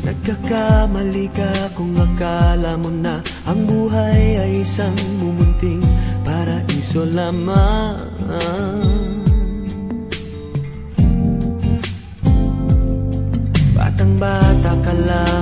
Nagkakamali ka kung akala mo na ang buhay ay isang mumunting paraiso lamang. Batang bata ka lang,